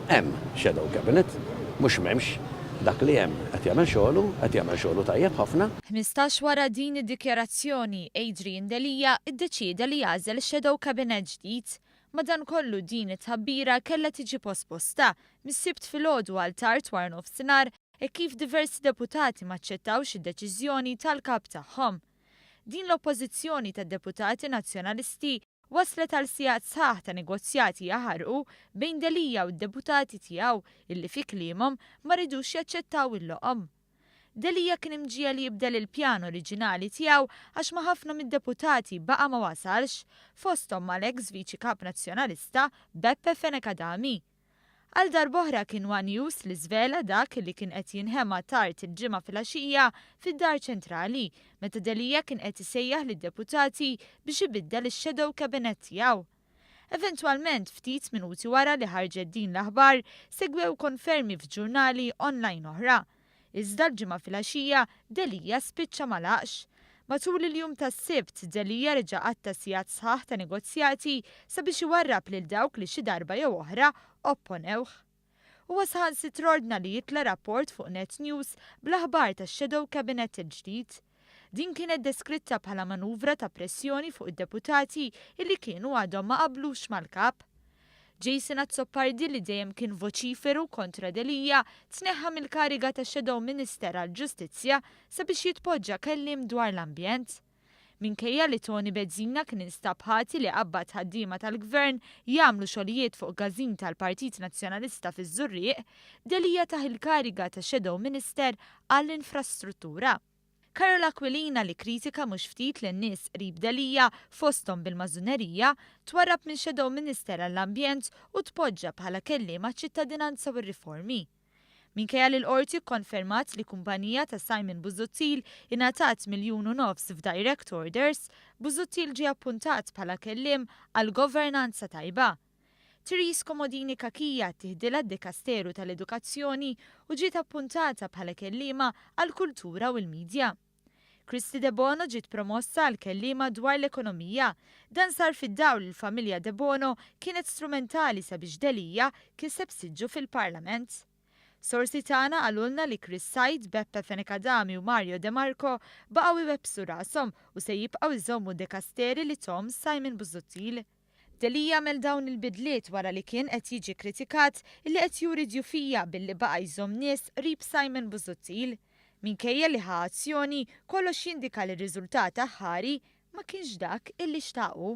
Hemm shadow cabinet, mhux m'hemmx. Dak li hemm qed jagħmel xogħlu tajjeb ħafna. 15 wara din id-dikjarazzjoni, Adrian Delija iddeċieda li jażel shadow cabinet ġdid. Madankollu din it-tħabbira kellha tiġi posposta mis-sibt filgħodu għal tard war nofsinhar e kif diversi deputati maċċettawx id-deċiżjoni tal-kap tagħhom. Din l-oppożizzjoni tad-deputati nazzjonalisti waslet għal sigħat sħaħ ta' negozjati jaħarqu bejn Delija u d-deputati tiegħu illi fi kliemuhom ma ridux jaċċettaw il-loqom. Delija kien imġiel li jibdel il-pjan oriġinali tiegħu għax ma ħafna mid-deputati baqa' ma wasalx fosthom mal-ex viċi kap nazzjonalista Beppe Fenekadami. Għal darb'oħra kien One News li żvela dak li kien qed jinħema tard il-ġimgħa fil-għaxija fid-Dar Ċentrali meta Delija kien qed isejjaħ lid-deputati biex ibiddel ix-shadow cabinet tiegħu. Eventwalment ftit minuti wara li ħarġet din l-aħbar segwew konfermi f'ġurnali online oħra. Iżda l-ġimgħa fil-għaxija Delija spiċċa ma laqx. Matul il-jum tas-sibt Delija reġa' għatta sigħat sħaħ ta' negozjati sabiex iwarrab lil dawk li xi darba jew oħra opponewh. Huwa saħansitra ordna li jitla rapport fuq Net News bl-aħbar tax-shadow cabinet il-ġdid. Din kienet deskritta bħala manuvra ta' pressjoni fuq id-deputati illi kienu għadhom ma qablux mal-kap. Jason Azzopardi li dejjem kien voċiferu kontra Delija tneħħa mill-kariga ta' Shadow Minister għall-Ġustizzja sabiex jitpoġġa kellim dwar l-ambjent. Minkejja li Tony Bezzina kien instab ħati li qabbad ħaddiema tal-Gvern jagħmlu xogħlijiet fuq gażin tal-Partit Nazzjonalista fiż-Żurrieq, Delija taħ il-kariga ta' Shadow Minister għall-Infrastruttura. Karola Aquilina li kritika mhux ftit lin-nies qrib Delija fosthom bil-Mażunerija twarrab minn Shadow Minister għall-Ambjent u tpoġġa bħala kelliema ċittadinanza u r-riformi. Minkejja li l-qorti kkonfermat li kumpanija ta' Simon Busuttil ingħatat $1.5 miljun f'direct orders, Busuttil ġie appuntat bħala kelliem għal governanza tajba. Therese Komodini Kakija tiħdilha d-Dikasteru tal-Edukazzjoni u ġiet appuntata bħala kelliema għall kultura u l-midja. Kristi De Bono ġiet promossa għal kelliema dwar l-ekonomija. Dan sar fid-dawl li l-familja De Bono kienet strumentali sabiex Delija kiseb siġġu fil-Parlament. Sorsi tagħna għalulna li Chris Said, Beppe Fenekadami u Mario De Marco baqgħu iwebsu rashom u se jibqgħu jżommu d-Dikasteri li tom Simon Busuttil. Delija għamel dawn il-bidliet wara li kien qed jiġi kritikat illi qed juri djufija billi baqa' jżomm nies qrib Simon Busuttil. Minkejja li ħa azzjoni kollox jindika li r-riżultat aħħari ma kienx dak illi xtaqu.